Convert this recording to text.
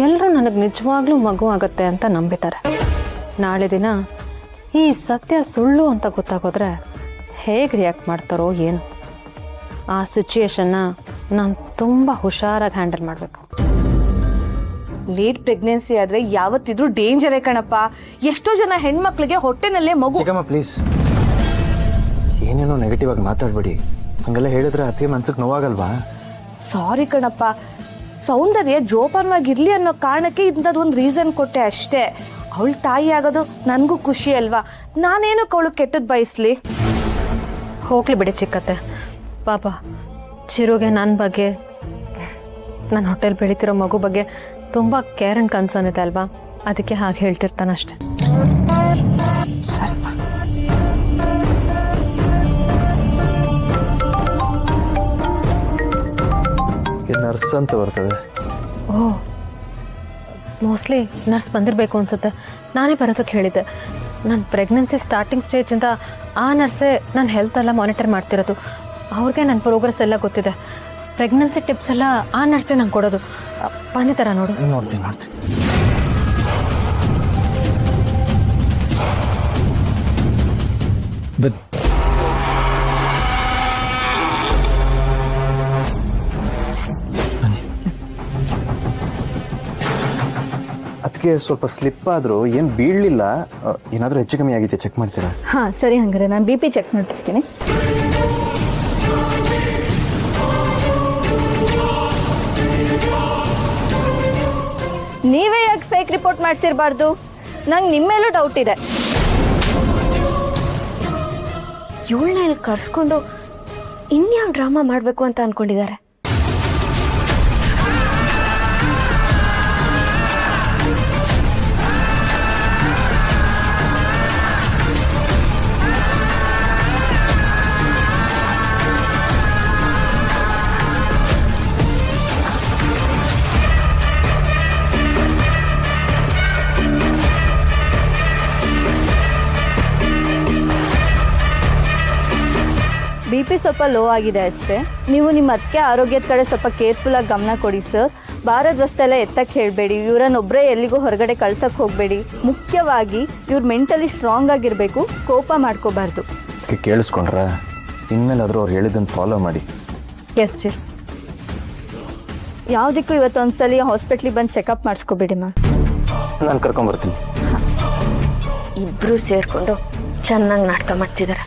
ಎಲ್ಲರೂ ನನಗೆ ನಿಜವಾಗ್ಲೂ ಮಗು ಆಗುತ್ತೆ ಅಂತ ನಂಬಿದ್ದಾರೆ. ನಾಳೆ ದಿನ ಈ ಸತ್ಯ ಸುಳ್ಳು ಅಂತ ಗೊತ್ತಾಗೋದ್ರೆ ಹೇಗೆ ರಿಯಾಕ್ಟ್ ಮಾಡ್ತಾರೋ ಏನು. ಆ ಸಿಚುಯೇಷನ್ನ ನಾನು ತುಂಬ ಹುಷಾರಾಗಿ ಹ್ಯಾಂಡಲ್ ಮಾಡಬೇಕು. ಲೇಟ್ ಪ್ರೆಗ್ನೆನ್ಸಿ ಆದ್ರೆ ಯಾವತ್ತಿದ್ರೂ ಡೇಂಜರೇ ಕಣಪ್ಪ. ಎಷ್ಟೋ ಜನ ಹೆಣ್ಮಕ್ಳಿಗೆ ಹೊಟ್ಟೆನಲ್ಲೇ ಮಗು. ಚಿಕ್ಕಮ್ಮ ಪ್ಲೀಸ್, ಏನೇನೋ ನೆಗೆಟಿವ್ ಆಗಿ ಮಾತಾಡಬೇಡಿ. ಹಂಗೆಲ್ಲ ಹೇಳಿದ್ರೆ ಅತಿ ಮನ್ಸಿಗೆ ನೋವಾಗಲ್ವಾ? ಸಾರಿ ಕಣಪ್ಪ, ಸೌಂದರ್ಯ ಜೋಪಾನವಾಗಿರ್ಲಿ ಅನ್ನೋ ಕಾರಣಕ್ಕೆ ಇಂಥದ್ದೊಂದು ರೀಸನ್ ಕೊಟ್ಟೆ ಅಷ್ಟೇ. ಅವಳ ತಾಯಿ ಆಗೋದು ನನಗೂ ಖುಷಿ ಅಲ್ವಾ, ನಾನೇನಕ್ಕೆ ಅವಳು ಕೆಟ್ಟದ್ದು ಬಯಸ್ಲಿ. ಹೋಗ್ಲಿ ಬಿಡಿ ಚಿಕ್ಕತ್ತೆ. ಪಾಪ ಚಿರುಗೆ ನನ್ನ ಬಗ್ಗೆ, ನನ್ನ ಹೊಟ್ಟೆಲ್ ಬೆಳೀತಿರೋ ಮಗು ಬಗ್ಗೆ ತುಂಬ ಕೇರ್ ಆ್ಯಂಡ್ ಕನ್ಸರ್ನ್ ಇದೆ ಅಲ್ವಾ, ಅದಕ್ಕೆ ಹಾಗೆ ಹೇಳ್ತಿರ್ತಾನಷ್ಟೆ. ಸರಿಮ್ಮ. ನರ್ಸ್ ಅಂತ ಬರ್ತದೆ. ಓಹ್, ಮೋಸ್ಟ್ಲಿ ನರ್ಸ್ ಬಂದಿರಬೇಕು ಅನ್ಸುತ್ತೆ. ನಾನೇ ಬರೋದಕ್ಕೆ ಹೇಳಿದ್ದೆ. ನನ್ನ ಪ್ರೆಗ್ನೆನ್ಸಿ ಸ್ಟಾರ್ಟಿಂಗ್ ಸ್ಟೇಜಿಂದ ಆ ನರ್ಸೇ ನನ್ನ ಹೆಲ್ತ್ ಎಲ್ಲ ಮಾನಿಟರ್ ಮಾಡ್ತಿರೋದು. ಅವ್ರಿಗೆ ನನ್ನ ಪ್ರೋಗ್ರೆಸ್ ಎಲ್ಲ ಗೊತ್ತಿದೆ. ಪ್ರೆಗ್ನೆನ್ಸಿ ಟಿಪ್ಸ್ ಎಲ್ಲ ಆ ನರ್ಸೇ ನಂಗೆ ಕೊಡೋದು. ಬಂದಿದ್ದಾರ ನೋಡು. ನೋಡ್ತೀನಿ. ಅದಕ್ಕೆ ಸ್ವಲ್ಪ ಸ್ಲಿಪ್ ಆದರೂ ಏನು ಬೀಳಲಿಲ್ಲ. ಏನಾದರೂ ಹೆಚ್ಚು ಕಮ್ಮಿ ಆಗಿತ್ತೆ, ಚೆಕ್ ಮಾಡ್ತೀರಾ? ಹಾಂ ಸರಿ, ಹಂಗಾರೆ ನಾನು BP ಚೆಕ್ ಮಾಡ್ತಿರ್ತೀನಿ. ನೀವೇ ಯಾಕೆ ಫೇಕ್ ರಿಪೋರ್ಟ್ ಮಾಡ್ಸಿರಬಾರ್ದು? ನಂಗೆ ನಿಮ್ಮ ಮೇಲೂ ಡೌಟ್ ಇದೆ. ಇವಳನ್ನ ಇಲ್ಲಿ ಕರ್ಸ್ಕೊಂಡು ಇನ್ಯಾವ ಡ್ರಾಮಾ ಮಾಡಬೇಕು ಅಂತ ಅನ್ಕೊಂಡಿದ್ದಾರೆ. BP ಸ್ವಲ್ಪ ಲೋ ಆಗಿದೆ ಅಷ್ಟೇ. ನೀವು ನಿಮ್ಮ ಅದಕ್ಕೆ ಆರೋಗ್ಯದ ಕಡೆ ಸ್ವಲ್ಪ ಕೇರ್ಫುಲ್ಲಾಗಿ ಗಮನ ಕೊಡಿ ಸರ್. ಬಾರದ ವಸ್ತೆಲ್ಲ ಎತ್ತಕ್ಕೆ ಹೇಳಬೇಡಿ. ಇವರನ್ನೊಬ್ಬರೇ ಎಲ್ಲಿಗೂ ಹೊರಗಡೆ ಕಳ್ಸಕ್ಕೆ ಹೋಗಬೇಡಿ. ಮುಖ್ಯವಾಗಿ ಇವ್ರು ಮೆಂಟಲಿ ಸ್ಟ್ರಾಂಗ್ ಆಗಿರಬೇಕು, ಕೋಪ ಮಾಡ್ಕೋಬಾರ್ದು. ಕೇಳಿಸ್ಕೊಂಡ್ರ? ಇನ್ಮೇಲಾದರೂ ಅವ್ರು ಹೇಳಿದ್ದನ್ನು ಫಾಲೋ ಮಾಡಿ. Yes sir. ಯಾವುದಕ್ಕೂ ಇವತ್ತೊಂದ್ಸಲಿ ಹಾಸ್ಪಿಟ್ಲಿಗೆ ಬಂದು ಚೆಕಪ್ ಮಾಡಿಸ್ಕೋಬೇಡಿ ಮ್ಯಾಮ್. ನಾನು ಕರ್ಕೊಂಬರ್ತೀನಿ. ಇಬ್ರು ಸೇರ್ಕೊಂಡು ಚೆನ್ನಾಗಿ ನಾಟಕ ಮಾಡ್ತಿದ್ದಾರೆ.